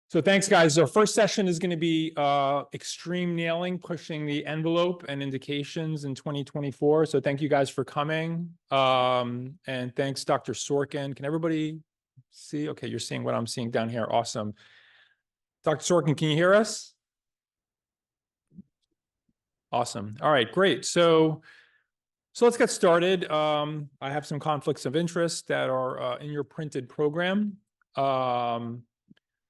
So thanks, guys. Our first session is going to be extreme nailing, pushing the envelope and indications in 2024. So thank you guys for coming. And thanks, Dr. Sorkin. Can everybody see? Okay, you're seeing what I'm seeing down here. Awesome. Dr. Sorkin, can you hear us? Awesome. All right, great. So let's get started. I have some conflicts of interest that are in your printed program.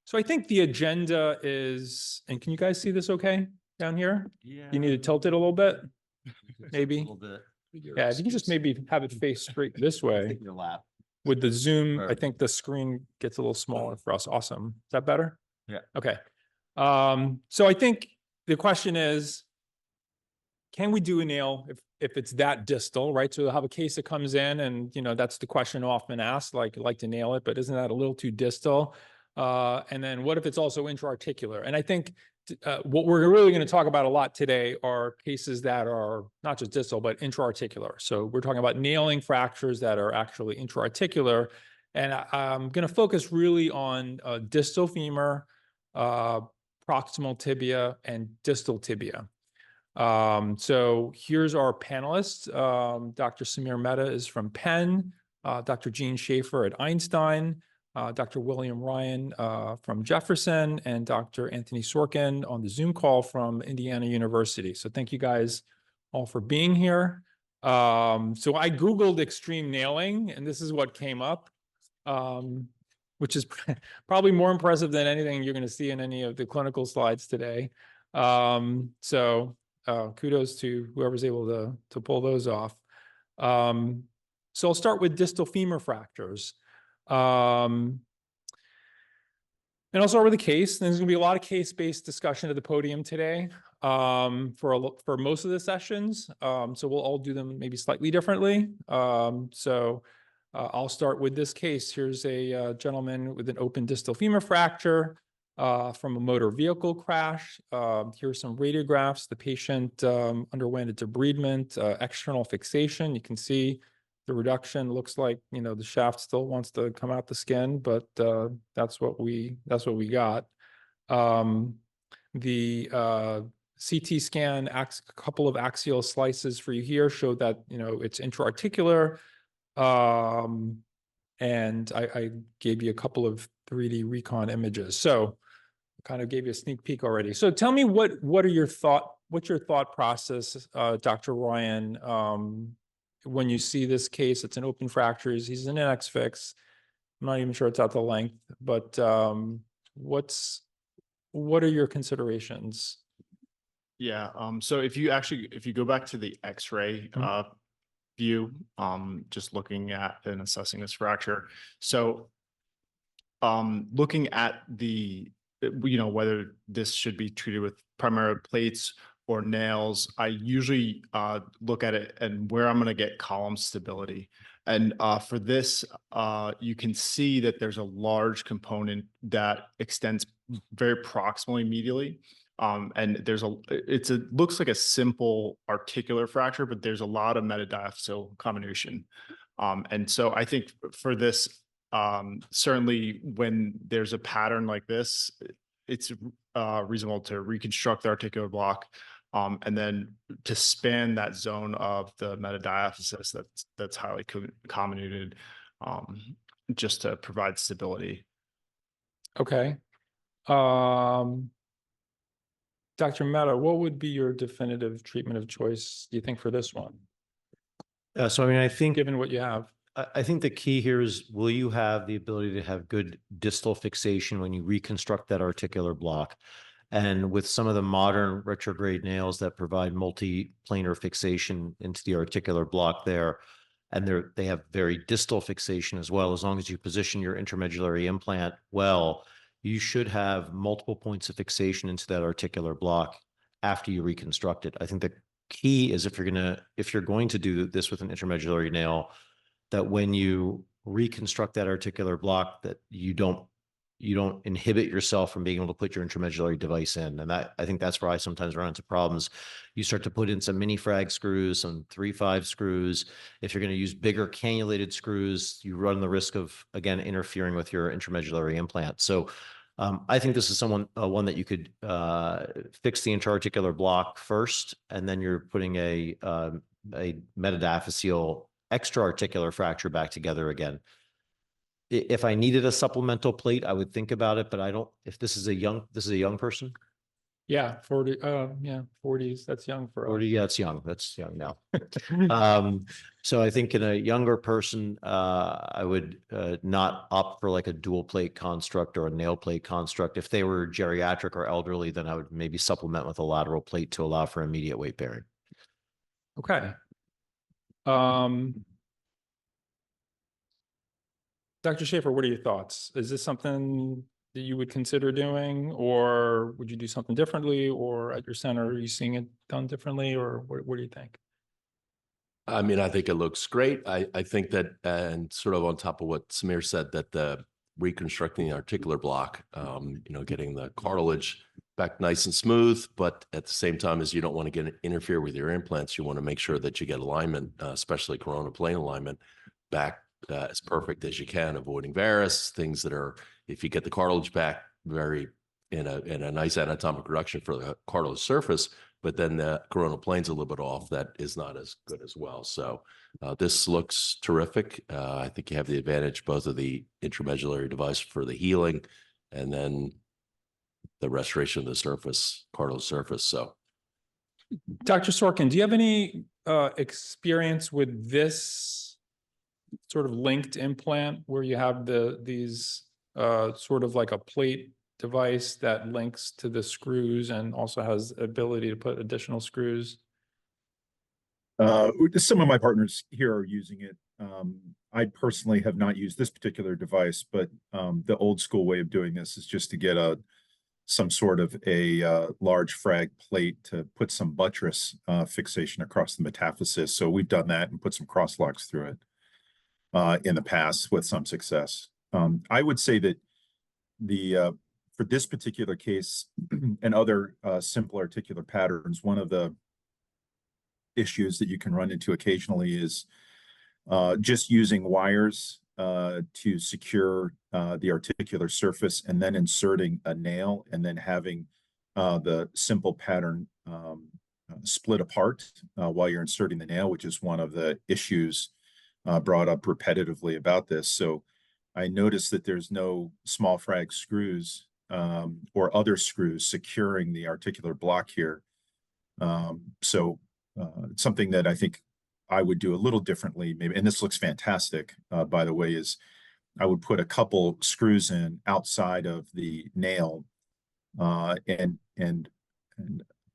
So I think the agenda is, and can you guys see this okay down here? Yeah. You need to tilt it a little bit, maybe. A little bit. Yeah, if you can just maybe have it face straight this way. Your lap. With the zoom, I Perfect. think the screen gets a little smaller for us. Awesome. Is that better? Yeah. Okay. So I think the question is, can we do a nail if it's that distal, right? So we'll have a case that comes in and, that's the question often asked, like, I'd like to nail it, but isn't that a little too distal? And then what if it's also intraarticular? And I think what we're really going to talk about a lot today are cases that are not just distal, but intraarticular. So we're talking about nailing fractures that are actually intraarticular. And I'm going to focus really on distal femur, proximal tibia, and distal tibia. So here's our panelists. Dr. Samir Mehta is from Penn, Dr. Gene Shaffer at Einstein, Dr. William Ryan from Jefferson, and Dr. Anthony Sorkin on the Zoom call from Indiana University. So thank you guys all for being here. So I Googled extreme nailing, and this is what came up, which is probably more impressive than anything you're going to see in any of the clinical slides today. Kudos to whoever's able to pull those off. So I'll start with distal femur fractures. And I'll start with a case. There's going to be a lot of case-based discussion at the podium today for most of the sessions. So we'll all do them maybe slightly differently. I'll start with this case. Here's a gentleman with an open distal femur fracture from a motor vehicle crash. Here's some radiographs. The patient underwent a debridement, external fixation. You can see the reduction looks like, the shaft still wants to come out the skin, but that's what we got. The CT scan, a couple of axial slices for you here showed that, it's intraarticular. And I gave you a couple of 3D recon images. So kind of gave you a sneak peek already. So tell me what's your thought process, Dr. Ryan, when you see this case? It's an open fracture. He's an NX fix. I'm not even sure it's at the length, but what are your considerations? Yeah. So if you go back to the X-ray view, just looking at and assessing this fracture. So looking at the whether this should be treated with primary plates or nails, I usually look at it and where I'm going to get column stability. And for this, you can see that there's a large component that extends very proximally medially. And it looks like a simple articular fracture, but there's a lot of metadiaphyseal comminution. And so I think for this, certainly when there's a pattern like this, it's reasonable to reconstruct the articular block, and then to span that zone of the metadiaphysis that's highly comminuted, just to provide stability. Okay. Dr. Mehta, what would be your definitive treatment of choice, do you think, for this one? I think, given what you have, I think the key here is, will you have the ability to have good distal fixation when you reconstruct that articular block? And with some of the modern retrograde nails that provide multi-planar fixation into the articular block there, and they have very distal fixation as well, as long as you position your intramedullary implant well, you should have multiple points of fixation into that articular block after you reconstruct it. I think the key is if you're going to do this with an intramedullary nail, that when you reconstruct that articular block, that you don't inhibit yourself from being able to put your intramedullary device in. And I think that's where I sometimes run into problems. You start to put in some mini frag screws, some 3-5 screws. If you're going to use bigger cannulated screws, you run the risk of, again, interfering with your intramedullary implant. So I think this is one that you could fix the intraarticular block first, and then you're putting a metaphyseal extraarticular fracture back together again. If I needed a supplemental plate, I would think about it, but I don't. If this is a young person. Yeah, 40, yeah, 40s, that's young for us. 40, yeah, that's young now. So I think in a younger person, I would not opt for like a dual plate construct or a nail plate construct. If they were geriatric or elderly, then I would maybe supplement with a lateral plate to allow for immediate weight bearing. Okay. Dr. Shaffer, what are your thoughts? Is this something that you would consider doing, or would you do something differently, or at your center, are you seeing it done differently, or what do you think? I mean, I think it looks great. I think that, and sort of on top of what Samir said, that the reconstructing the articular block, getting the cartilage back nice and smooth, but at the same time as you don't want to interfere with your implants, you want to make sure that you get alignment, especially corona plane alignment, back as perfect as you can, avoiding varus, things that are, if you get the cartilage back very in a nice anatomic reduction for the cartilage surface, but then the coronal plane's a little bit off, that is not as good as well. So this looks terrific. I think you have the advantage both of the intramedullary device for the healing and then the restoration of the surface, cartilage surface. So Dr. Sorkin, do you have any experience with this sort of linked implant where you have these sort of like a plate device that links to the screws and also has ability to put additional screws? Some of my partners here are using it. I personally have not used this particular device, but the old school way of doing this is just to get some sort of a large frag plate to put some buttress fixation across the metaphysis. So we've done that and put some cross locks through it in the past with some success. I would say that for this particular case and other simple articular patterns, one of the issues that you can run into occasionally is just using wires to secure the articular surface and then inserting a nail and then having the simple pattern split apart while you're inserting the nail, which is one of the issues brought up repetitively about this. So I noticed that there's no small frag screws or other screws securing the articular block here. Something that I think I would do a little differently, maybe, and this looks fantastic, by the way, is I would put a couple screws in outside of the nail and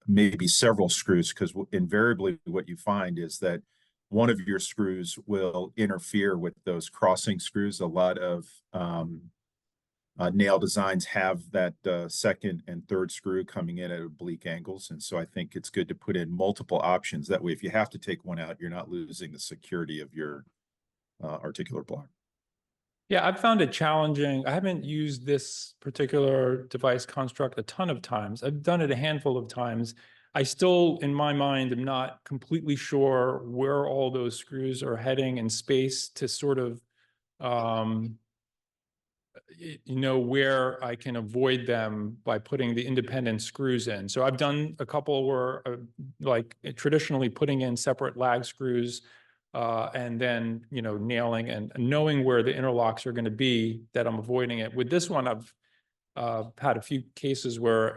maybe several screws, because invariably what you find is that one of your screws will interfere with those crossing screws. A lot of nail designs have that second and third screw coming in at oblique angles. And so I think it's good to put in multiple options. That way, if you have to take one out, you're not losing the security of your articular block. Yeah, I've found it challenging. I haven't used this particular device construct a ton of times. I've done it a handful of times. I still, in my mind, am not completely sure where all those screws are heading in space to sort of, where I can avoid them by putting the independent screws in. So I've done a couple where, like traditionally putting in separate lag screws and then, nailing and knowing where the interlocks are going to be, that I'm avoiding it. With this one, I've had a few cases where,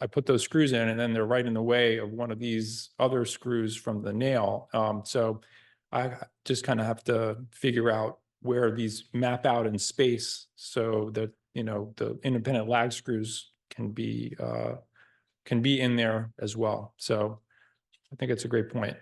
I put those screws in and then they're right in the way of one of these other screws from the nail. So I just kind of have to figure out where these map out in space so that, the independent lag screws can be in there as well. So I think it's a great point.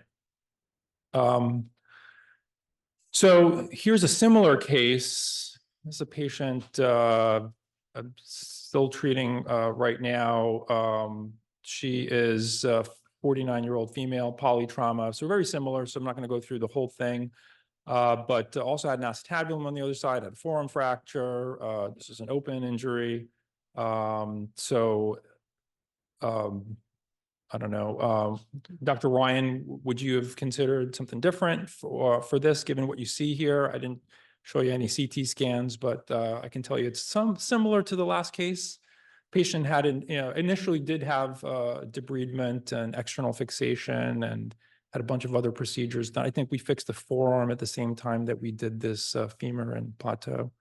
So here's a similar case. This is a patient I'm still treating right now. She is a 49-year-old female, polytrauma. So very similar. So I'm not going to go through the whole thing. But also had an acetabulum on the other side, had a forearm fracture. This is an open injury. I don't know. Dr. Ryan, would you have considered something different for this, given what you see here? I didn't show you any CT scans, but I can tell you it's similar to the last case. Patient had initially did have debridement and external fixation and had a bunch of other procedures done. I think we fixed the forearm at the same time that we did this femur and plateau.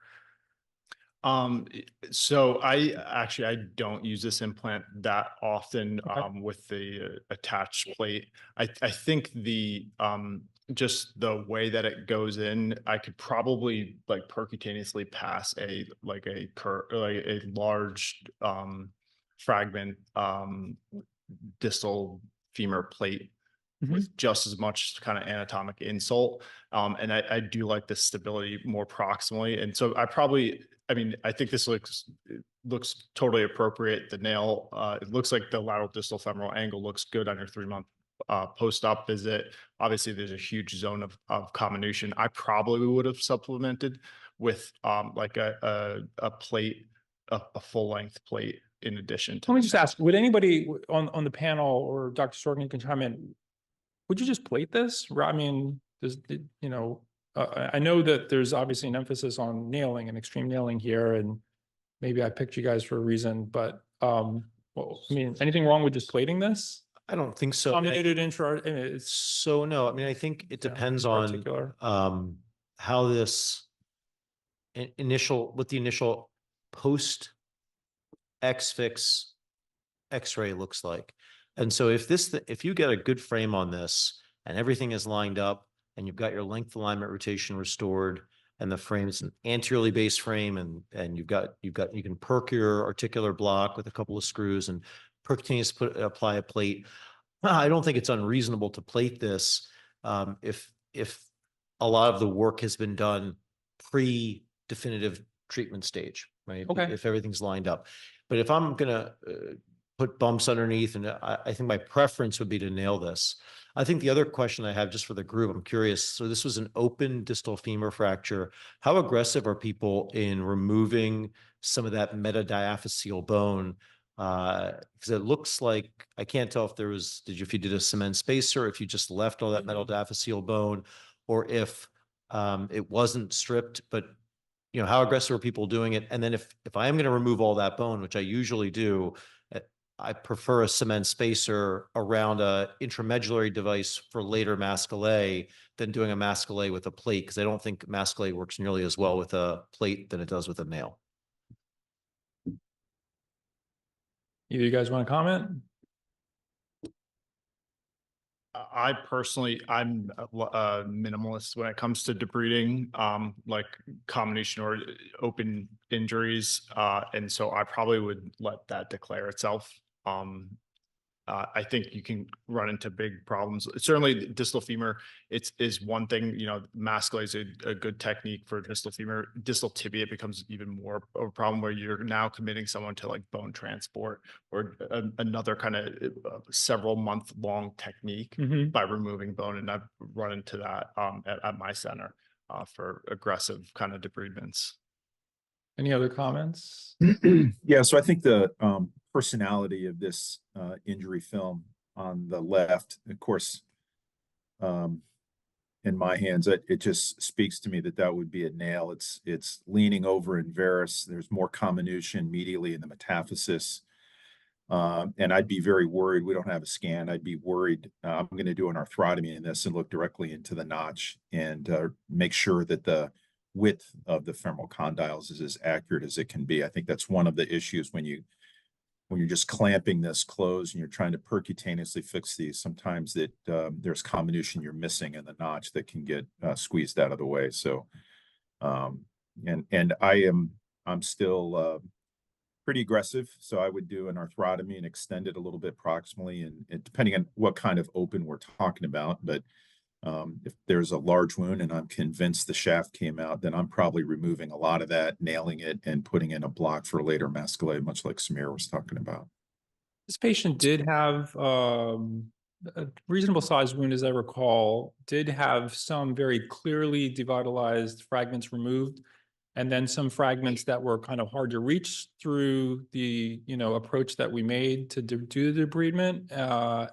So I don't use this implant that often with the attached plate. I think the just the way that it goes in, I could probably like percutaneously pass a large fragment distal femur plate with just as much kind of anatomic insult. And I do like the stability more proximally. And so I think this looks totally appropriate. The nail, it looks like the lateral distal femoral angle looks good on your 3-month post-op visit. Obviously, there's a huge zone of comminution. I probably would have supplemented with like a plate, a full-length plate in addition to. Let me just ask, would anybody on the panel or Dr. Sorkin can chime in, would you just plate this? I mean, I know that there's obviously an emphasis on nailing and extreme nailing here, and maybe I picked you guys for a reason, but well, I mean, anything wrong with just plating this? I don't think so. Dominated it's So no, I mean, I think it depends on how this what the initial post X-fix X-ray looks like. And so if you get a good frame on this and everything is lined up and you've got your length alignment rotation restored and the frame is an anteriorly based frame and you can perk your articular block with a couple of screws and percutaneous apply a plate. I don't think it's unreasonable to plate this if a lot of the work has been done pre-definitive treatment stage, right? Okay. If everything's lined up. But if I'm gonna put bumps underneath, and I think my preference would be to nail this. I think the other question I have just for the group, I'm curious. So this was an open distal femur fracture. How aggressive are people in removing some of that metadiaphyseal bone? Because it looks like, I can't tell if if you did a cement spacer, if you just left all that metadiaphyseal bone, or if it wasn't stripped, but how aggressive are people doing it? And then if I am going to remove all that bone, which I usually do, I prefer a cement spacer around a intramedullary device for later mascule than doing a mascule with a plate, because I don't think mascule works nearly as well with a plate than it does with a nail. Either you guys want to comment? I personally, I'm a minimalist when it comes to debriding, like combination or open injuries. And so I probably would let that declare itself. I think you can run into big problems. Certainly distal femur, is one thing, mascule is a good technique for distal femur. Distal tibia becomes even more of a problem where you're now committing someone to like bone transport or another kind of several month long technique by removing bone. And I've run into that at my center for aggressive kind of debridements. Any other comments? Yeah, so I think the personality of this injury film on the left, of course, in my hands, it just speaks to me that would be a nail. It's leaning over in varus. There's more comminution medially in the metaphysis. And I'd be very worried. We don't have a scan. I'd be worried. I'm going to do an arthrotomy in this and look directly into the notch and make sure that the width of the femoral condyles is as accurate as it can be. I think that's one of the issues when you're just clamping this closed and you're trying to percutaneously fix these. Sometimes that there's comminution you're missing in the notch that can get squeezed out of the way. So, and I'm still pretty aggressive. So I would do an arthrotomy and extend it a little bit proximally, and depending on what kind of open we're talking about. But if there's a large wound and I'm convinced the shaft came out, then I'm probably removing a lot of that, nailing it, and putting in a block for later mascule, much like Samir was talking about. This patient did have a reasonable sized wound, as I recall, did have some very clearly devitalized fragments removed, and then some fragments that were kind of hard to reach through the approach that we made to do the debridement.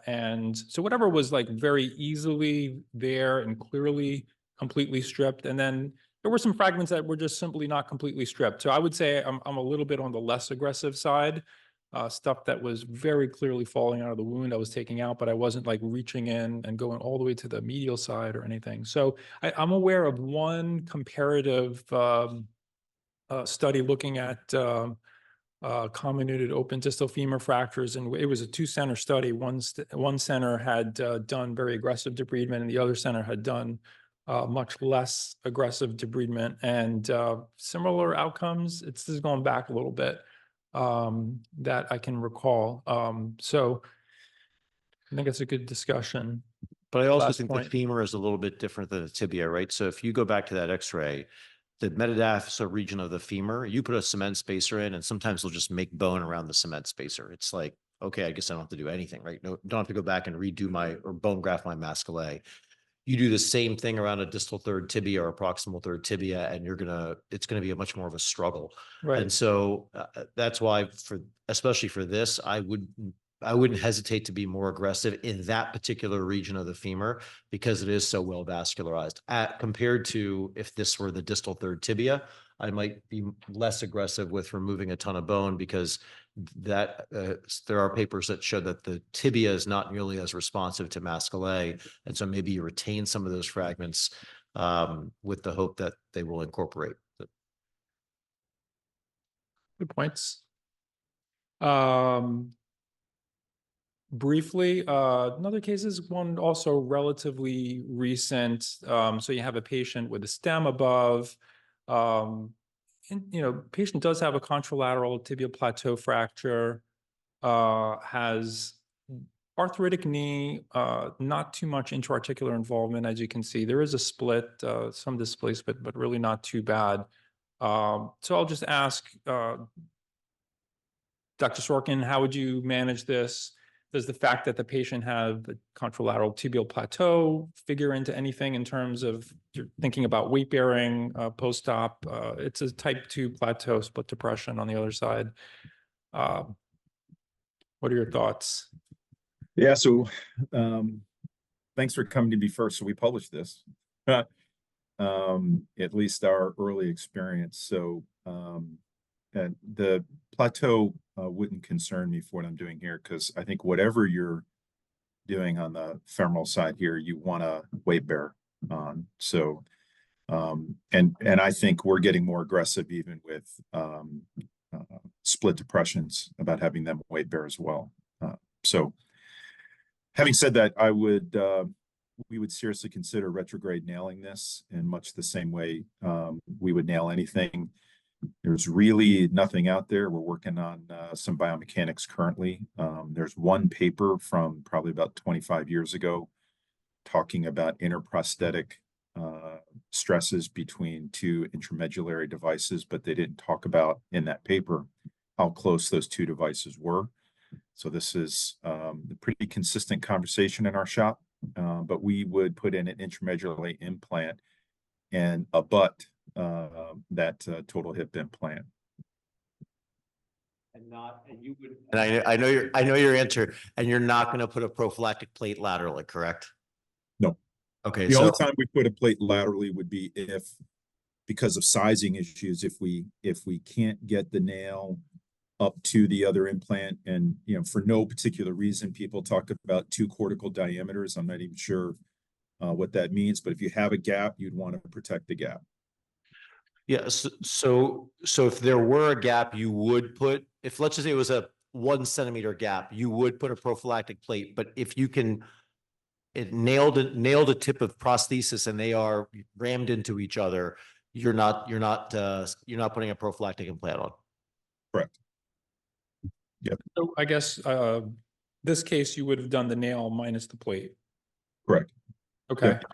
And so whatever was like very easily there and clearly completely stripped. And then there there were some fragments that were just simply not completely stripped. So I would say I'm a little bit on the less aggressive side. Stuff that was very clearly falling out of the wound I was taking out, but I wasn't like reaching in and going all the way to the medial side or anything. So I'm aware of one comparative study looking at comminuted open distal femur fractures, and it was a two-center study. One center had done very aggressive debridement, and the other center had done much less aggressive debridement, and similar outcomes. This is going back a little bit that I can recall. So I think it's a good discussion. But I also Last think point. the femur is a little bit different than the tibia, right? So if you go back to that X-ray, the metatarsal region of the femur, you put a cement spacer in, and sometimes they'll just make bone around the cement spacer. It's like, okay, I guess I don't have to do anything, right? No, don't have to go back and redo or bone graft my mascule. You do the same thing around a distal third tibia or a proximal third tibia, and it's gonna be a much more of a struggle. Right. And so that's why, especially for this, I wouldn't hesitate to be more aggressive in that particular region of the femur because it is so well vascularized. Compared to if this were the distal third tibia, I might be less aggressive with removing a ton of bone because there are papers that show that the tibia is not nearly as responsive to mascule, and so maybe you retain some of those fragments with the hope that they will incorporate. Good points. Briefly, another case is one also relatively recent. So you have a patient with a stem above, and patient does have a contralateral tibial plateau fracture, has arthritic knee, not too much intraarticular involvement, as you can see. There is a split, some displacement, but really not too bad. So I'll just ask Dr. Sorkin, how would you manage this? Does the fact that the patient have the contralateral tibial plateau figure into anything in terms of you're thinking about weight bearing post-op? It's a type 2 plateau split depression on the other side. What are your thoughts? Yeah, so thanks for coming to me first. So we published this, at least our early experience. So and the plateau wouldn't concern me for what I'm doing here, because I think whatever you're doing on the femoral side here, you want to weight bear on. So, and I think we're getting more aggressive even with split depressions about having them weight bear as well. So, having said that, we would seriously consider retrograde nailing this in much the same way we would nail anything. There's really nothing out there. We're working on some biomechanics currently. There's one paper from probably about 25 years ago talking about interprosthetic stresses between two intramedullary devices, but they didn't talk about in that paper how close those two devices were. So this is a pretty consistent conversation in our shop, but we would put in an intramedullary implant and abut that total hip implant. And I know your answer, and you're not going to put a prophylactic plate laterally, correct? No. Okay. The only time we put a plate laterally would be if, because of sizing issues, if we can't get the nail up to the other implant, and for no particular reason, people talk about 2 cortical diameters. I'm not even sure what that means, but if you have a gap, you'd want to protect the gap. Yeah. So if there were a gap, you would put, if let's just say it was a 1 centimeter gap, you would put a prophylactic plate. But if you can, nailed a tip of prosthesis and they are rammed into each other, you're not putting a prophylactic implant on. Correct. Yep. So I guess this case you would have done the nail minus the plate. Correct. Okay. Yep.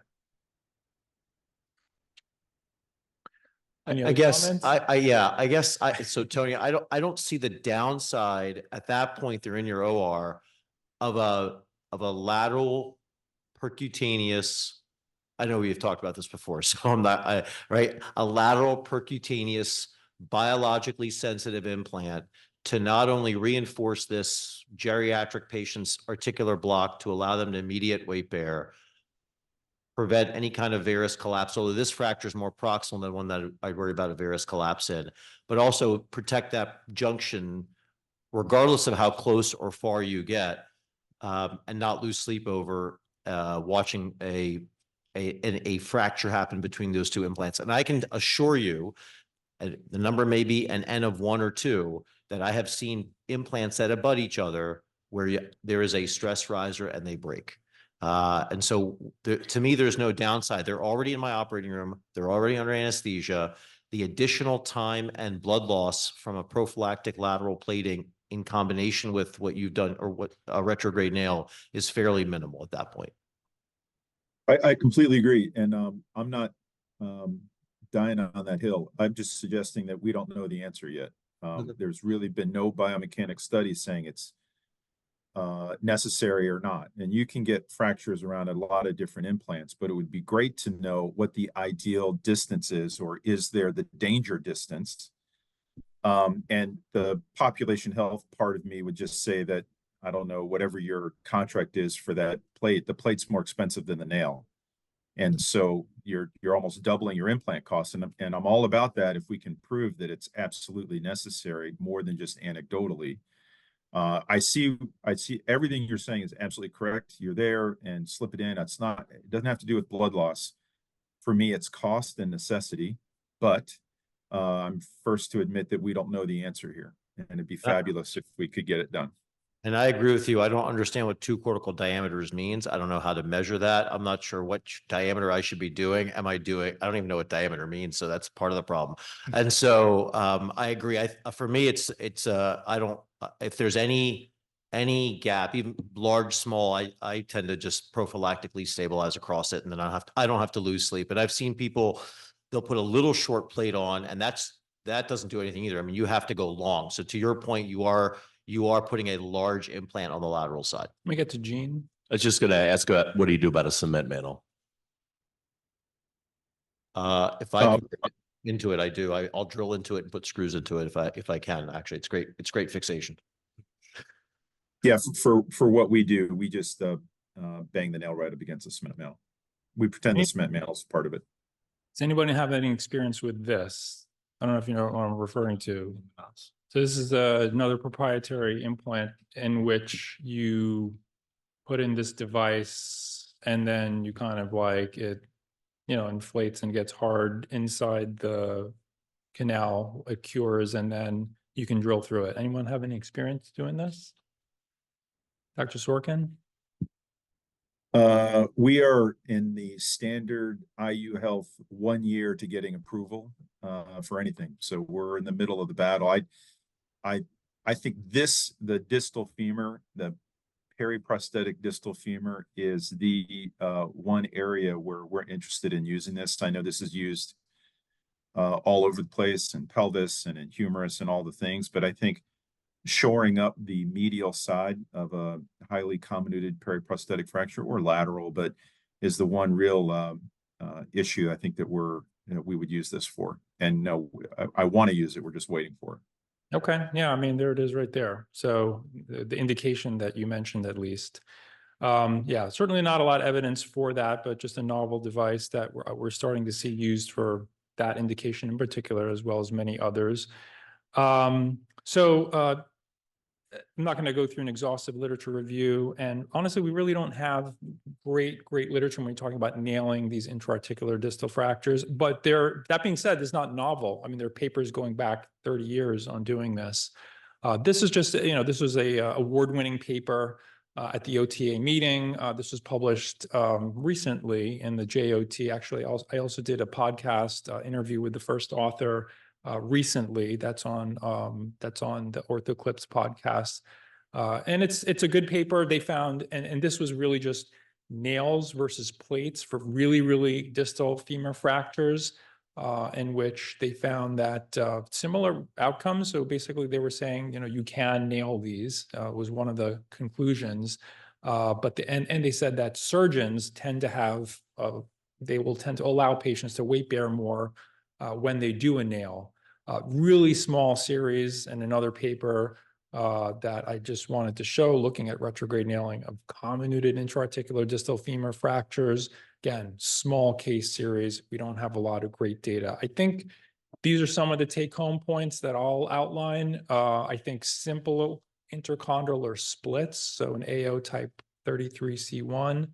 Any I other guess comments? so Tony, I don't see the downside at that point. They're in your OR of a lateral percutaneous. I know we've talked about this before, so I'm not right. A lateral percutaneous biologically sensitive implant to not only reinforce this geriatric patient's articular block to allow them to immediate weight bear, prevent any kind of varus collapse, although this fracture is more proximal than one that I worry about a varus collapse in, but also protect that junction regardless of how close or far you get, and not lose sleep over watching a fracture happen between those two implants. And I can assure you, the number may be an N of 1 or 2, that I have seen implants that abut each other where there is a stress riser and they break. And so to me, there's no downside. They're already in my operating room. They're already under anesthesia. The additional time and blood loss from a prophylactic lateral plating in combination with what you've done or what a retrograde nail is fairly minimal at that point. I completely agree. And I'm not dying on that hill. I'm just suggesting that we don't know the answer yet. There's really been no biomechanics studies saying it's necessary or not. And you can get fractures around a lot of different implants, but it would be great to know what the ideal distance is, or is there the danger distance? And the population health part of me would just say that, I don't know, whatever your contract is for that plate, the plate's more expensive than the nail. And so you're almost doubling your implant costs. And I'm all about that if we can prove that it's absolutely necessary more than just anecdotally. I see everything you're saying is absolutely correct. You're there and slip it in. It doesn't have to do with blood loss. For me, it's cost and necessity, but I'm first to admit that we don't know the answer here. And it'd be fabulous if we could get it done. And I agree with you. I don't understand what 2 cortical diameters means. I don't know how to measure that. I'm not sure what diameter I should be doing. I don't even know what diameter means. So that's part of the problem. And so I agree. For me, if there's any gap, even large, small, I tend to just prophylactically stabilize across it. And then I don't have to lose sleep. But I've seen people, they'll put a little short plate on, and that doesn't do anything either. I mean, you have to go long. So to your point, you are putting a large implant on the lateral side. Let me get to Gene. I was just going to ask, what do you do about a cement mantle? If I can get into it, I do. I'll drill into it and put screws into it if I can. Actually, it's great. It's great fixation. Yeah, for what we do, we just bang the nail right up against the cement mantle. We pretend the cement mantle is part of it. Does anybody have any experience with this? I don't know if you know what I'm referring to. So this is another proprietary implant in which you put in this device and then you kind of like it, inflates and gets hard inside the canal. It cures and then you can drill through it. Anyone have any experience doing this? Dr. Sorkin? We are in the standard IU Health 1 year to getting approval for anything. So we're in the middle of the battle. I think the distal femur, the periprosthetic distal femur, is the one area where we're interested in using this. I know this is used all over the place in pelvis and in humerus and all the things, but I think shoring up the medial side of a highly comminuted periprosthetic fracture, or lateral, but is the one real issue I think that we would use this for. And no, I want to use it. We're just waiting for it. Okay. Yeah. I mean, there it is right there. So the indication that you mentioned, at least. Yeah, certainly not a lot of evidence for that, but just a novel device that we're starting to see used for that indication in particular, as well as many others. I'm not going to go through an exhaustive literature review. And honestly, we really don't have great literature when we're talking about nailing these intraarticular distal fractures. But that being said, it's not novel. I mean, there are papers going back 30 years on doing this. This is just, this was a award-winning paper at the OTA meeting. This was published recently in the JOT. Actually, I also did a podcast interview with the first author recently. That's on the OrthoClips podcast. And it's a good paper. They found, and this was really just nails versus plates for really distal femur fractures, in which they found that similar outcomes. So basically they were saying, you can nail these, was one of the conclusions. But they said that surgeons tend to have, they will tend to allow patients to weight bear more when they do a nail. Really small series, and another paper that I just wanted to show, looking at retrograde nailing of comminuted intraarticular distal femur fractures. Again, small case series. We don't have a lot of great data. I think these are some of the take-home points that I'll outline. I think simple intercondylar splits, so an AO type 33C1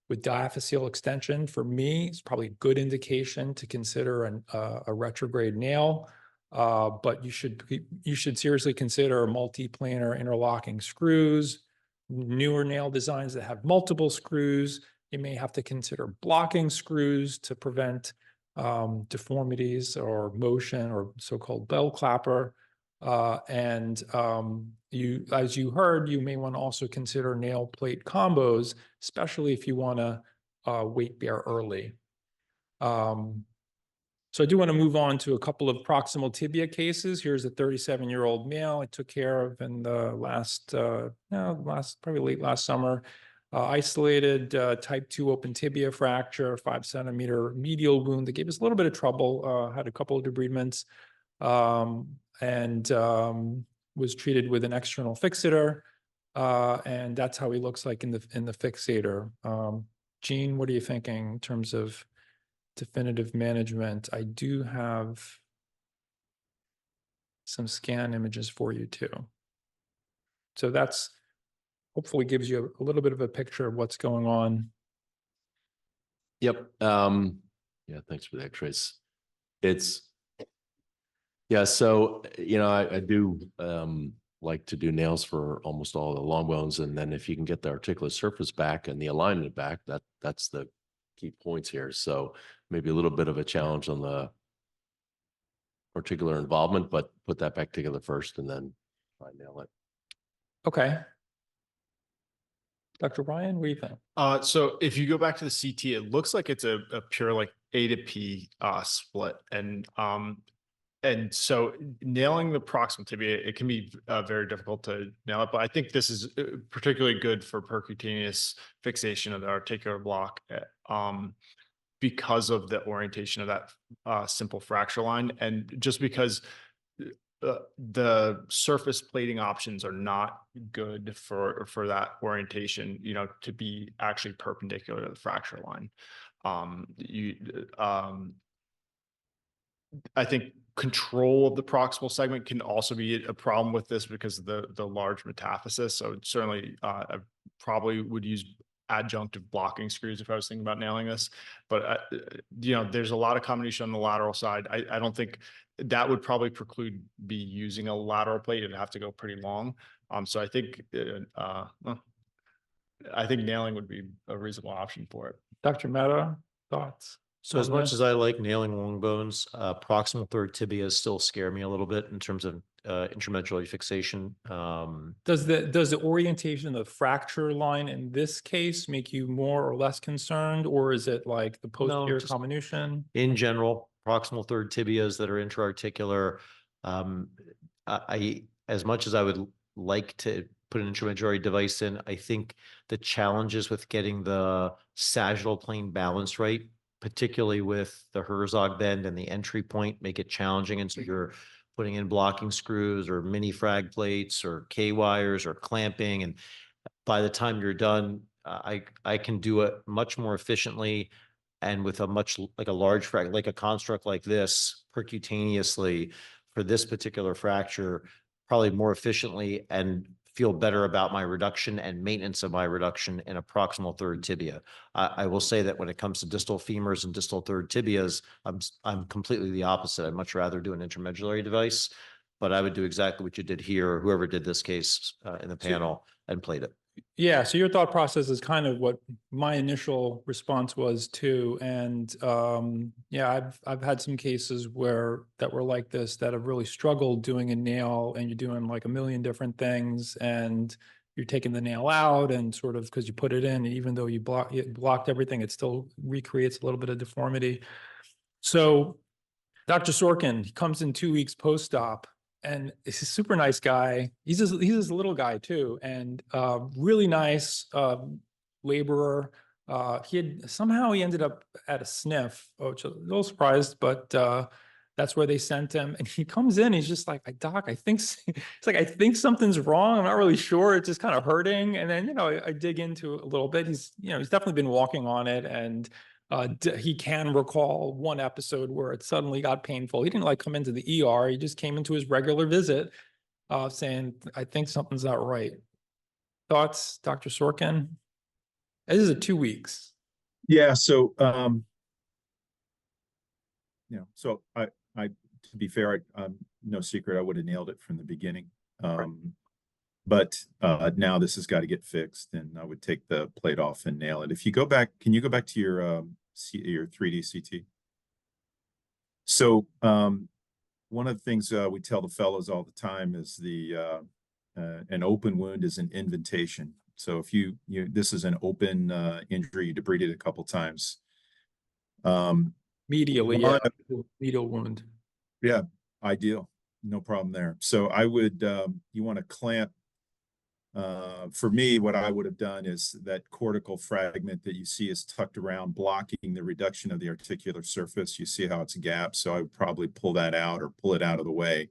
with diaphyseal extension, for me, is probably a good indication to consider a retrograde nail. But you should seriously consider multi-planar interlocking screws, newer nail designs that have multiple screws. You may have to consider blocking screws to prevent deformities or motion, or so-called bell clapper. As you heard, you may want to also consider nail plate combos, especially if you want to weight bear early. So I do want to move on to a couple of proximal tibia cases. Here's a 37-year-old male I took care of in the probably late last summer. Isolated type 2 open tibia fracture, 5-centimeter medial wound that gave us a little bit of trouble, had a couple of debridements, and was treated with an external fixator. And that's how he looks like in the fixator. Gene, what are you thinking in terms of definitive management? I do have some scan images for you too. So that's hopefully gives you a little bit of a picture of what's going on. Yep. Yeah, thanks for the x-rays. So, I do like to do nails for almost all the long bones. And then if you can get the articular surface back and the alignment back, that's the key points here. So maybe a little bit of a challenge on the articular involvement, but put that back together first and then try and nail it. Okay. Dr. Ryan, what do you think? So if you go back to the CT, it looks like it's a pure like A to P split. And so nailing the proximal tibia, it can be very difficult to nail it, but I think this is particularly good for percutaneous fixation of the articular block because of the orientation of that simple fracture line. And just because the surface plating options are not good for that orientation, to be actually perpendicular to the fracture line. I think control of the proximal segment can also be a problem with this because of the large metaphysis. So certainly I probably would use adjunctive blocking screws if I was thinking about nailing this, but there's a lot of combination on the lateral side. I don't think that would probably preclude be using a lateral plate. It'd have to go pretty long. So I think nailing would be a reasonable option for it. Dr. Mehta, thoughts? So as much as I like nailing long bones, proximal third tibias still scare me a little bit in terms of intramedullary fixation. Does the orientation of the fracture line in this case make you more or less concerned, or is it like the posterior comminution? In general, proximal third tibias that are intraarticular, as much as I would like to put an intramedullary device in, I think the challenges with getting the sagittal plane balance right, particularly with the Herzog bend and the entry point, make it challenging. And so you're putting in blocking screws or mini frag plates or K-wires or clamping. And by the time you're done, I can do it much more efficiently and with a like a large frag, like a construct like this, percutaneously for this particular fracture, probably more efficiently and feel better about my reduction and maintenance of my reduction in a proximal third tibia. I will say that when it comes to distal femurs and distal third tibias, I'm completely the opposite. I'd much rather do an intramedullary device, but I would do exactly what you did here, or whoever did this case in the panel and played it. Yeah, so your thought process is kind of what my initial response was too. And yeah, I've had some cases that were like this, that have really struggled doing a nail, and you're doing like a million different things, and you're taking the nail out and sort of, because you put it in, and even though you blocked everything, it still recreates a little bit of deformity. So Dr. Sorkin, he comes in 2 weeks post-op, and he's a super nice guy. He's this little guy too, and really nice laborer. He ended up at a sniff, which I was a little surprised, but That's where they sent him. And he comes in, he's just like, doc, I think, it's like, I think something's wrong. I'm not really sure. It's just kind of hurting. And then, I dig into it a little bit. He's definitely been walking on it. And he can recall one episode where it suddenly got painful. He didn't like come into the ER. He just came into his regular visit saying, I think something's not right. Thoughts, Dr. Sorkin? This is 2 weeks. Yeah. So, so I, to be fair, I'm no secret, I would have nailed it from the beginning. But now this has got to get fixed, and I would take the plate off and nail it. If you go back, can you go back to your 3D CT? So one of the things we tell the fellows all the time is an open wound is an indentation. So if this is an open injury, you debrided a couple times. Medially, yeah, medial wound. Yeah, ideal, no problem there. So I would, you want to clamp. For me, what I would have done is that cortical fragment that you see is tucked around, blocking the reduction of the articular surface. You see how it's gapped. So I would probably pull that out or pull it out of the way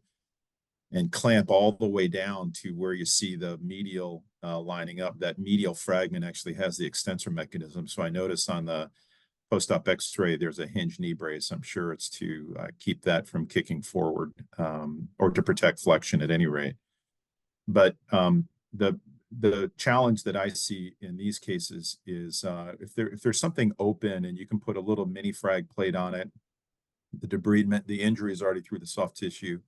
and clamp all the way down to where you see the medial lining up. That medial fragment actually has the extensor mechanism. So I notice on the post-op x-ray, there's a hinge knee brace. I'm sure it's to keep that from kicking forward or to protect flexion at any rate. But the challenge that I see in these cases is if there's something open and you can put a little mini frag plate on it, the debridement, the injury is already through the soft tissue,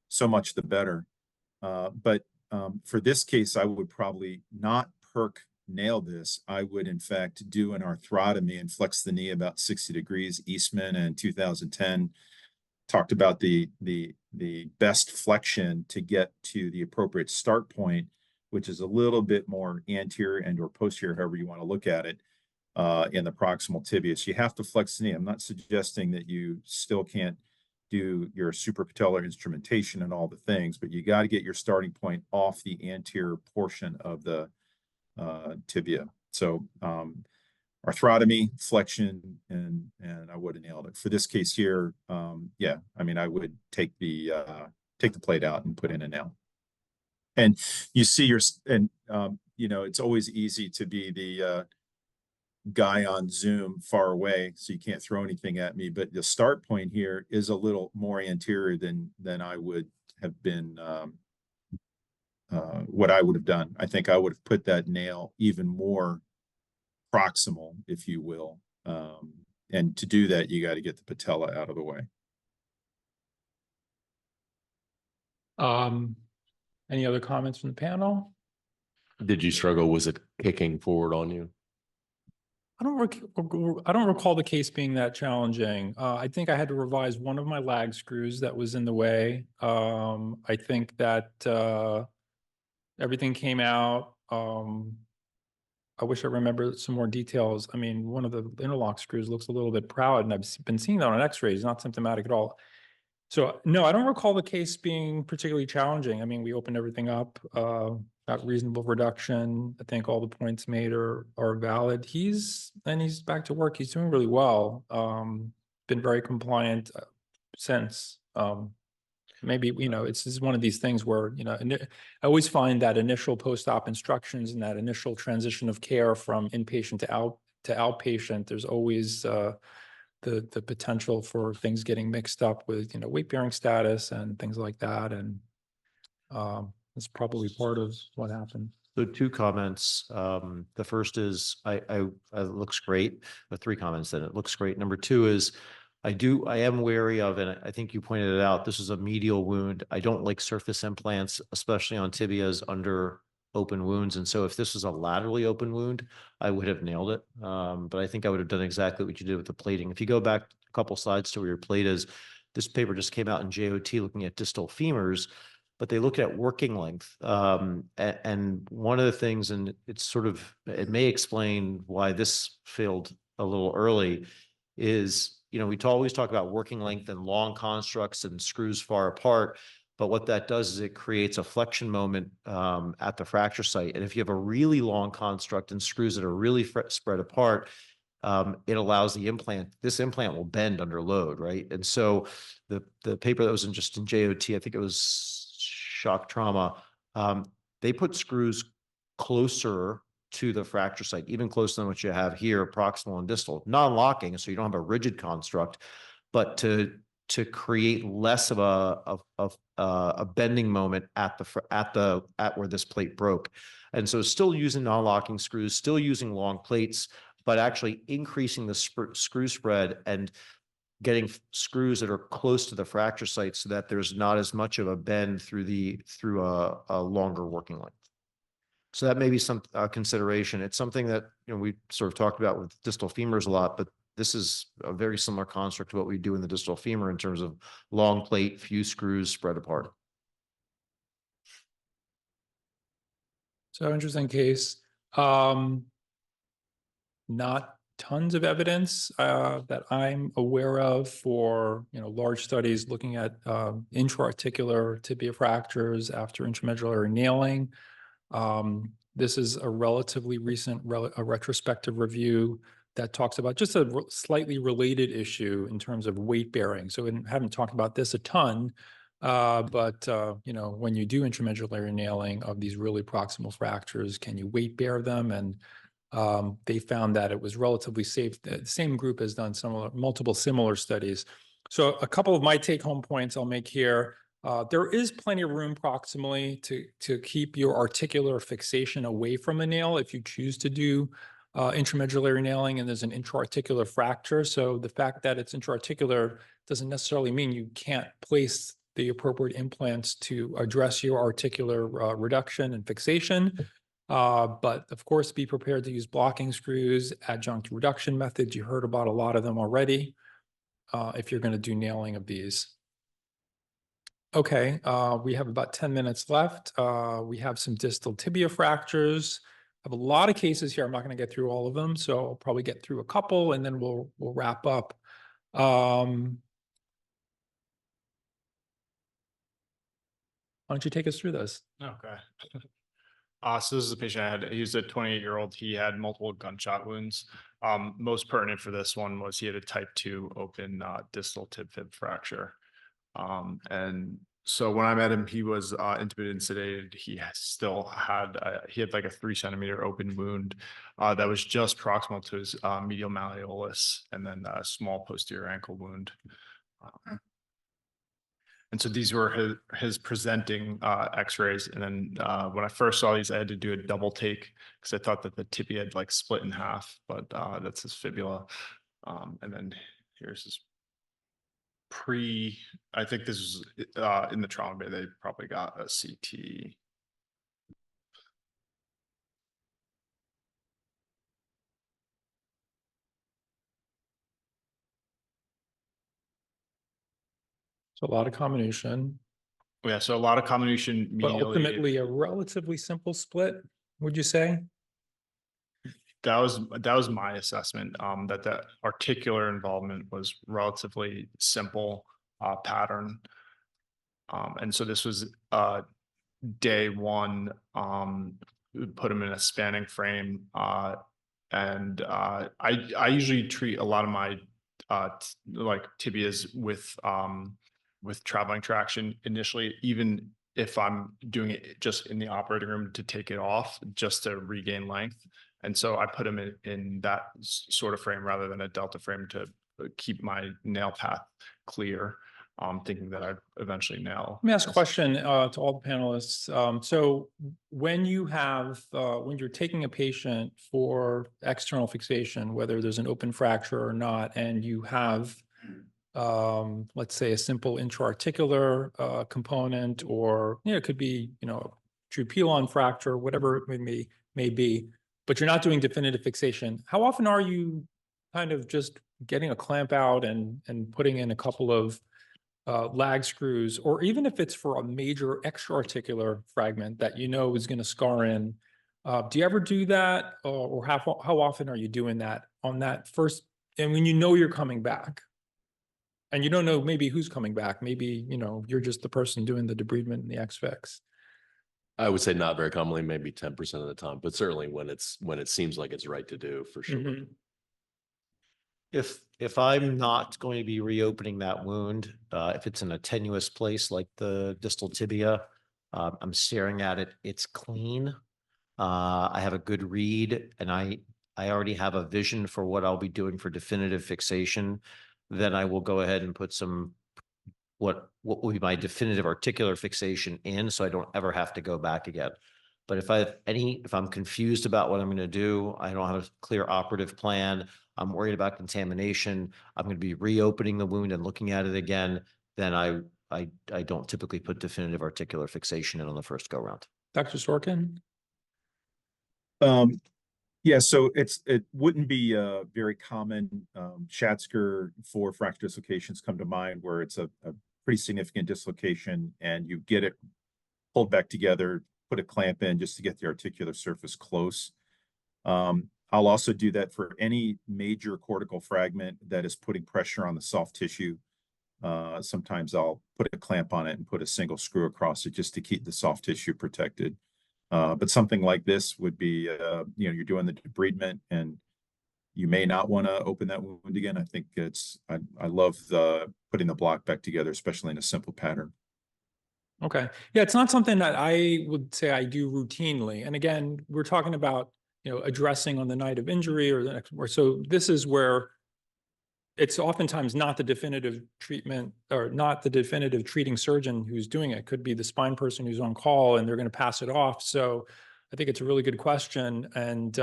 so much the better. But for this case, I would probably not nail this. I would in fact do an arthrotomy and flex the knee about 60 degrees. Eastman in 2010 talked about the best flexion to get to the appropriate start point, which is a little bit more anterior and or posterior, however you want to look at it, in the proximal tibia. So you have to flex the knee. I'm not suggesting that you still can't do your suprapatellar instrumentation and all the things, but you got to get your starting point off the anterior portion of the tibia. So arthrotomy, flexion, and I would have nailed it. For this case here, yeah, I mean, I would take the plate out and put in a nail. And you see it's always easy to be the guy on Zoom far away, so you can't throw anything at me. But the start point here is a little more anterior than I would have been. What I would have done, I think I would have put that nail even more proximal, if you will. And to do that, you got to get the patella out of the way. Any other comments from the panel? Did you struggle? Was it kicking forward on you? I don't recall the case being that challenging. I think I had to revise one of my lag screws that was in the way. I think that everything came out. I wish I remember some more details. I mean, one of the interlock screws looks a little bit proud, and I've been seeing that on x-rays, not symptomatic at all. So no, I don't recall the case being particularly challenging. I mean, we opened everything up, got reasonable reduction. I think all the points made are valid. He's back to work. He's doing really well. Been very compliant since. Maybe, it's just one of these things where, I always find that initial post-op instructions and that initial transition of care from inpatient to outpatient, there's always the potential for things getting mixed up with, weight-bearing status and things like that. And that's probably part of what happened. So 2 comments. The first is, it looks great. But 3 comments then. It looks great. Number 2 is, I am wary of, and I think you pointed it out, this is a medial wound. I don't like surface implants, especially on tibias under open wounds. And so if this was a laterally open wound, I would have nailed it. But I think I would have done exactly what you did with the plating. If you go back a couple slides to where your plate is, this paper just came out in JOT looking at distal femurs, but they look at working length. And one of the things, and it may explain why this failed a little early, is, we always talk about working length and long constructs and screws far apart. But what that does is it creates a flexion moment at the fracture site. And if you have a really long construct and screws that are really spread apart, it allows this implant will bend under load, right? And so the paper that was in JOT, I think it was shock trauma, they put screws closer to the fracture site, even closer than what you have here, proximal and distal, non-locking, so you don't have a rigid construct, but to create less of a bending moment at where this plate broke. And so still using non-locking screws, still using long plates, but actually increasing the screw spread and getting screws that are close to the fracture site so that there's not as much of a bend through a longer working length. So that may be some consideration. It's something that, you know, we sort of talked about with distal femurs a lot, but this is a very similar construct to what we do in the distal femur in terms of long plate, few screws spread apart. So interesting case. Not tons of evidence that I'm aware of for, you know, large studies looking at intraarticular tibia fractures after intramedullary nailing. This is a relatively recent a retrospective review that talks about just a slightly related issue in terms of weight bearing. So we haven't talked about this a ton, but you know, when you do intramedullary nailing of these really proximal fractures, can you weight bear them? And they found that it was relatively safe. The same group has done multiple similar studies. So a couple of my take-home points I'll make here. There is plenty of room proximally to keep your articular fixation away from a nail if you choose to do intramedullary nailing and there's an intraarticular fracture. So the fact that it's intraarticular doesn't necessarily mean you can't place the appropriate implants to address your articular reduction and fixation. But of course, be prepared to use blocking screws, adjunct reduction methods. You heard about a lot of them already if you're going to do nailing of these. Okay, we have about 10 minutes left. We have some distal tibia fractures. I have a lot of cases here. I'm not going to get through all of them, so I'll probably get through a couple and then we'll wrap up. Why don't you take us through this? Okay. So this is a patient I had. He was a 28-year-old. He had multiple gunshot wounds. Most pertinent for this one was he had a type 2 open distal tib fib fracture. And so when I met him, he was intubated and sedated. He still had like a 3 centimeter open wound that was just proximal to his medial malleolus, and then a small posterior ankle wound. And so these were his presenting x-rays. And then when I first saw these, I had to do a double take because I thought that the tibia had like split in half, but that's his fibula. And then here's his I think this is in the trauma bay, they probably got a CT. So a lot of comminution. Yeah, so a lot of comminution But medially. ultimately a relatively simple split, would you say? That was my assessment, that the articular involvement was relatively simple pattern. And so this was day one, put him in a spanning frame. And I usually treat a lot of my like tibias with traveling traction initially, even if I'm doing it just in the operating room to take it off, just to regain length. And so I put him in that sort of frame rather than a delta frame to keep my nail path clear, thinking that I'd eventually nail. Let me ask a question to all the panelists. So when you have, when you're taking a patient for external fixation, whether there's an open fracture or not, and you have, let's say, a simple intraarticular component, or, you know, it could be, you know, true pilon fracture, whatever it may be, but you're not doing definitive fixation. How often are you kind of just getting a clamp out and putting in a couple of lag screws, or even if it's for a major extraarticular fragment that you know is going to scar in, do you ever do that, or how often are you doing that on that first? And when you know you're coming back, and you don't know maybe who's coming back, maybe, you know, you're just the person doing the debridement and the X-fix. I would say not very commonly, maybe 10% of the time, but certainly when it seems like it's right to do, for sure. Mm-hmm. If I'm not going to be reopening that wound, if it's in a tenuous place like the distal tibia, I'm staring at it, it's clean. I have a good read, and I already have a vision for what I'll be doing for definitive fixation. Then I will go ahead and put some what will be my definitive articular fixation in, so I don't ever have to go back again. But if I'm confused about what I'm going to do, I don't have a clear operative plan, I'm worried about contamination, I'm going to be reopening the wound and looking at it again, then I don't typically put definitive articular fixation in on the first go round. Dr. Sorkin? Yeah, so it wouldn't be very common. Schatzker for fracture dislocations come to mind, where it's a pretty significant dislocation and you get it pulled back together, put a clamp in just to get the articular surface close. I'll also do that for any major cortical fragment that is putting pressure on the soft tissue. Sometimes I'll put a clamp on it and put a single screw across it just to keep the soft tissue protected. But something like this would be, you're doing the debridement and you may not want to open that wound again. I think I love putting the block back together, especially in a simple pattern. Okay. Yeah, it's not something that I would say I do routinely. And again, we're talking about, addressing on the night of injury or the next, or so this is where it's oftentimes not the definitive treatment or not the definitive treating surgeon who's doing it. It could be the spine person who's on call and they're going to pass it off. So I think it's a really good question. And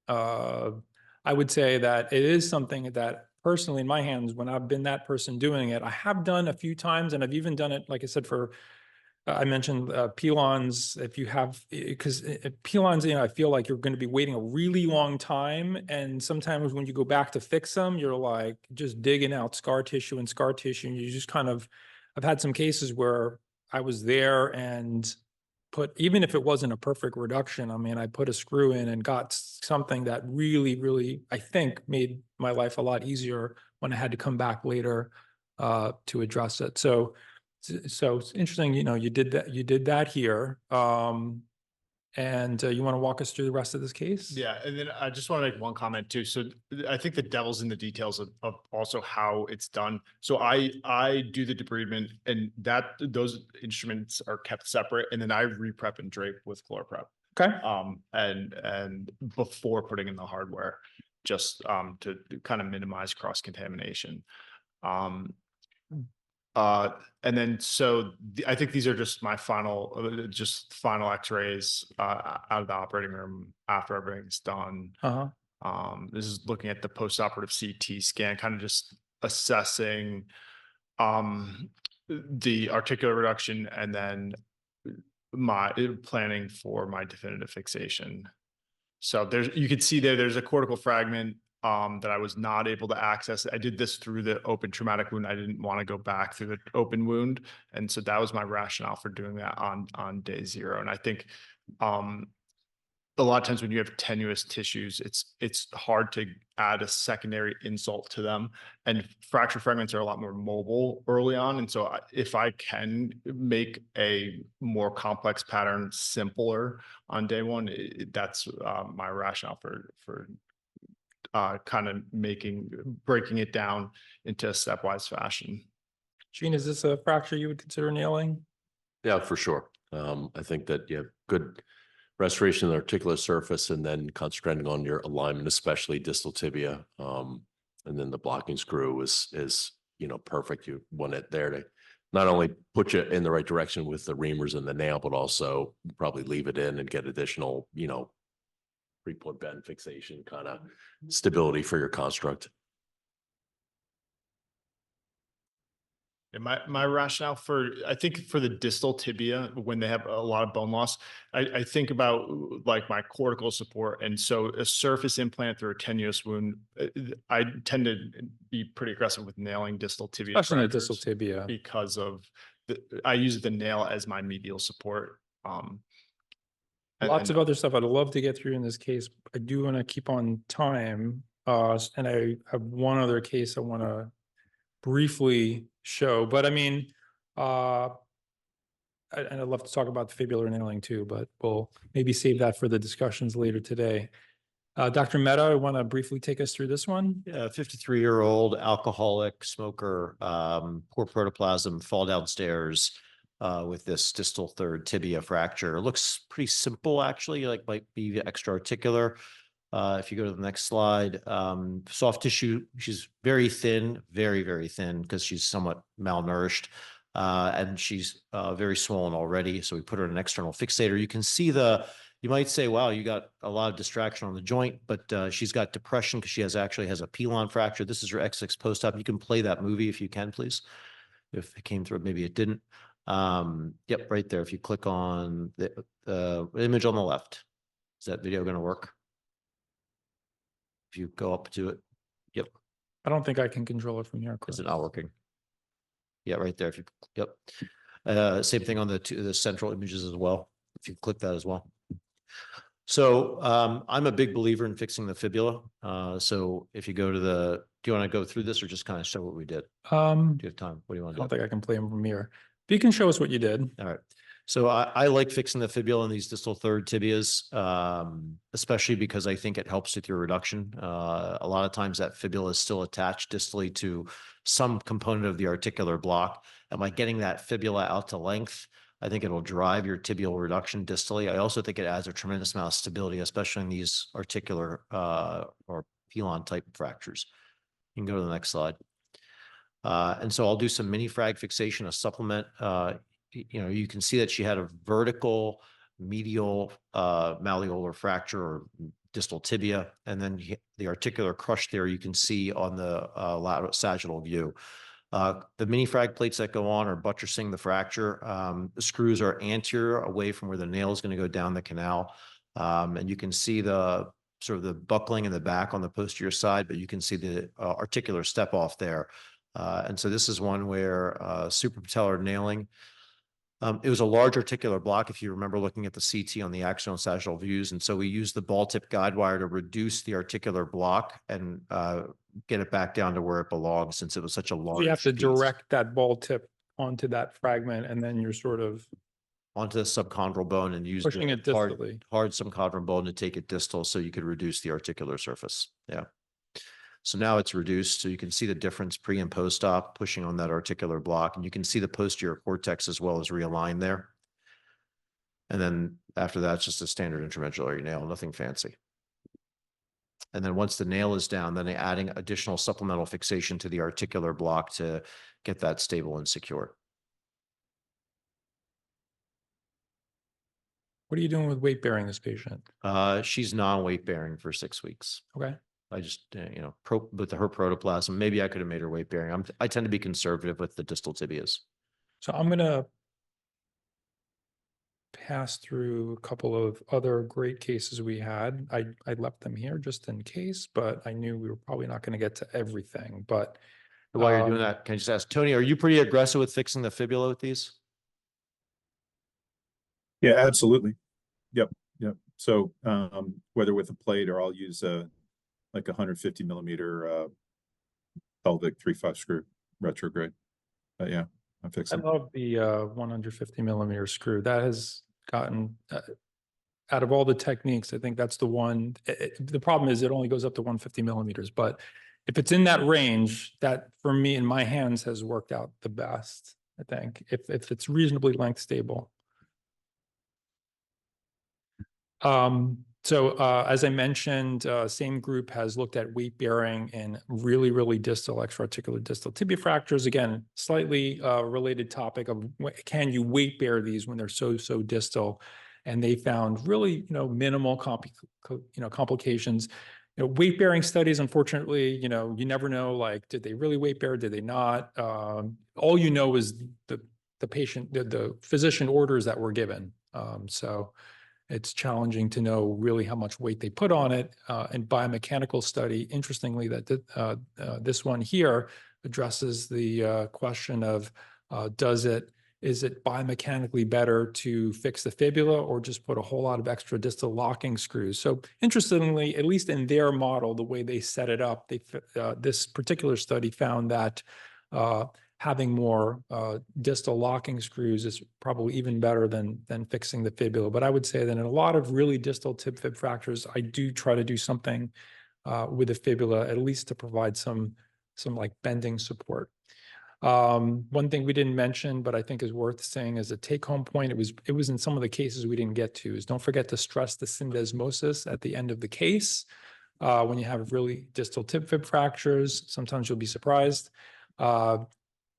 I would say that it is something that personally in my hands, when I've been that person doing it, I have done a few times, and I've even done it, like I said, for I mentioned pilons. If you have, because pilons, I feel like you're going to be waiting a really long time. And sometimes when you go back to fix them, you're like just digging out scar tissue. And you just kind of, I've had some cases where I was there and even if it wasn't a perfect reduction, I mean, I put a screw in and got something that really, really, I think made my life a lot easier when I had to come back later to address it. So it's interesting, you did that here. And you want to walk us through the rest of this case? Yeah, and then I just want to make one comment too. So I think the devil's in the details of also how it's done. So I do the debridement, and those instruments are kept separate, and then I re-prep and drape with ChlorPrep. Okay. And before putting in the hardware, just to kind of minimize cross contamination. And then, so I think these are just my final x-rays out of the operating room after everything's done. This is looking at the post-operative CT scan, kind of just assessing the articular reduction, and then my planning for my definitive fixation. So you can see there's a cortical fragment that I was not able to access. I did this through the open traumatic wound. I didn't want to go back through the open wound. And so that was my rationale for doing that on day 0. And I think a lot of times when you have tenuous tissues, it's hard to add a secondary insult to them. And fracture fragments are a lot more mobile early on. And so if I can make a more complex pattern simpler on day 1, that's my rationale for kind of breaking it down into a stepwise fashion. Gene, is this a fracture you would consider nailing? Yeah, for sure. I think that you have good restoration of the articular surface, and then concentrating on your alignment, especially distal tibia. And then the blocking screw is perfect. You want it there to not only put you in the right direction with the reamers and the nail, but also probably leave it in and get additional, 3-point bend fixation kind of stability for your construct. And my rationale I think for the distal tibia, when they have a lot of bone loss, I think about like my cortical support. And so a surface implant through a tenuous wound, I tend to be pretty aggressive with nailing distal tibia. Especially in the distal tibia. Because of I use the nail as my medial support. Lots of other stuff I'd love to get through in this case. I do want to keep on time. And I have one other case I want to briefly show, but I mean, and I'd love to talk about the fibular nailing too, but we'll maybe save that for the discussions later today. Dr. Mehta, I want to briefly take us through this one. Yeah, 53-year-old alcoholic smoker, poor protoplasm, fall downstairs with this distal third tibia fracture. It looks pretty simple, actually, like might be extra-articular. If you go to the next slide, soft tissue, she's very thin, very, very thin because she's somewhat malnourished. And she's very swollen already. So we put her in an external fixator. You can see you might say, wow, you got a lot of distraction on the joint, but she's got depression because she actually has a pilon fracture. This is her X6 post-op. You can play that movie if you can, please. If it came through, maybe it didn't. Yep, right there. If you click on the image on the left, is that video going to work? If you go up to it, yep. I don't think I can control it from here. Is it not working? Yeah, right there. If you, yep. Same thing on the central images as well. If you click that as well. So I'm a big believer in fixing the fibula. So if you go to do you want to go through this or just kind of show what we did? Do you have time? What do you want I to don't do? think I can play them from here. If you can show us what you did. All right. So I like fixing the fibula in these distal third tibias, especially because I think it helps with your reduction. A lot of times that fibula is still attached distally to some component of the articular block. And by getting that fibula out to length, I think it'll drive your tibial reduction distally. I also think it adds a tremendous amount of stability, especially in these articular or pilon type fractures. You can go to the next slide. And so I'll do some mini frag fixation, a supplement. You can see that she had a vertical medial malleolar fracture or distal tibia, and then the articular crush there you can see on the lateral sagittal view. The mini frag plates that go on are buttressing the fracture. The screws are anterior away from where the nail is going to go down the canal. And you can see the sort of the buckling in the back on the posterior side, but you can see the articular step off there. And so this is one where suprapatellar nailing. It was a large articular block, if you remember looking at the CT on the axial and sagittal views. And so we used the ball tip guide wire to reduce the articular block and get it back down to where it belongs, since it was such a large You have to piece. direct that ball tip onto that fragment, and then you're sort of onto the subchondral bone and use pushing it distally. hard subchondral bone to take it distal so you could reduce the articular surface. Yeah. So now it's reduced. So you can see the difference pre and post-op pushing on that articular block. And you can see the posterior cortex as well as realigned there. And then after that, it's just a standard intramedullary nail, nothing fancy. And then once the nail is down, then adding additional supplemental fixation to the articular block to get that stable and secure. What are you doing with weight bearing this patient? She's non-weight bearing for 6 weeks. Okay. I just, with her protoplasm, maybe I could have made her weight bearing. I tend to be conservative with the distal tibias. So I'm going to pass through a couple of other great cases we had. I left them here just in case, but I knew we were probably not going to get to everything. But while you're doing that, can I just ask, Tony, are you pretty aggressive with fixing the fibula with these? Yeah, absolutely. Yep. So whether with a plate or I'll use like 150 millimeter pelvic 3/5 screw retrograde. Yeah, I'm fixing. I love the 150 millimeter screw. That has gotten out of all the techniques, I think that's the one. The problem is it only goes up to 150 millimeters, but if it's in that range, that for me in my hands has worked out the best, I think, if it's reasonably length stable. So as I mentioned, same group has looked at weight bearing in really, really distal, extra-articular distal tibia fractures. Again, slightly related topic of can you weight bear these when they're so distal? And they found really, minimal complications. Weight bearing studies, unfortunately, you never know, like, did they really weight bear? Did they not? All you know is the patient, the physician orders that were given. So it's challenging to know really how much weight they put on it. And biomechanical study, interestingly, that this one here addresses the question of is it biomechanically better to fix the fibula or just put a whole lot of extra distal locking screws? So interestingly, at least in their model, the way they set it up, this particular study found that having more distal locking screws is probably even better than fixing the fibula. But I would say that in a lot of really distal tib fib fractures, I do try to do something with the fibula, at least to provide some like bending support. One thing we didn't mention, but I think is worth saying as a take-home point, it was in some of the cases we didn't get to, is don't forget to stress the syndesmosis at the end of the case. When you have really distal tib fib fractures, sometimes you'll be surprised.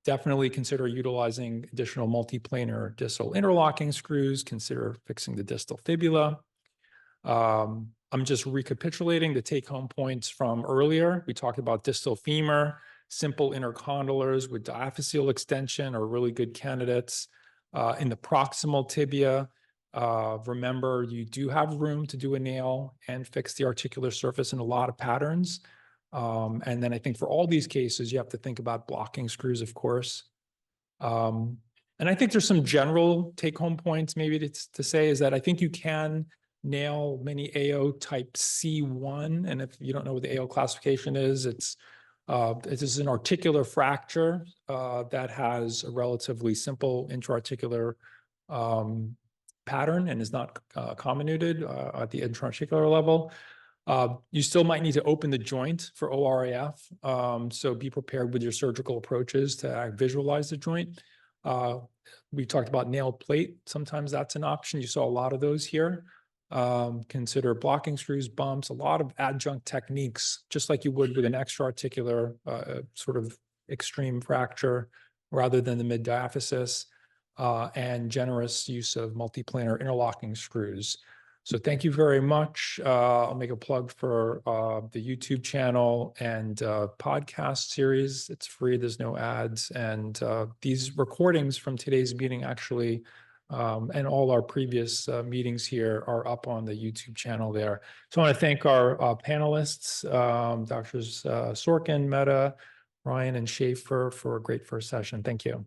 Definitely consider utilizing additional multiplanar distal interlocking screws. Consider fixing the distal fibula. I'm just recapitulating the take-home points from earlier. We talked about distal femur. Simple intercondylars with diaphyseal extension are really good candidates. In the proximal tibia, remember, you do have room to do a nail and fix the articular surface in a lot of patterns. And then I think for all these cases, you have to think about blocking screws, of course. And I think there's some general take-home points maybe to say is that I think you can nail many AO type C1. And if you don't know what the AO classification is, it is an articular fracture that has a relatively simple intraarticular pattern and is not comminuted at the intraarticular level. You still might need to open the joint for ORAF, so be prepared with your surgical approaches to visualize the joint. We talked about nailed plate. Sometimes that's an option. You saw a lot of those here. Consider blocking screws, bumps, a lot of adjunct techniques, just like you would with an extraarticular sort of extreme fracture rather than the mid-diaphysis, and generous use of multiplanar interlocking screws. So thank you very much. I'll make a plug for the YouTube channel and podcast series. It's free, there's no ads. And these recordings from today's meeting actually, and all our previous meetings here are up on the YouTube channel there. So I want to thank our panelists, Drs. Sorkin, Mehta, Ryan, and Shaffer for a great first session. Thank you.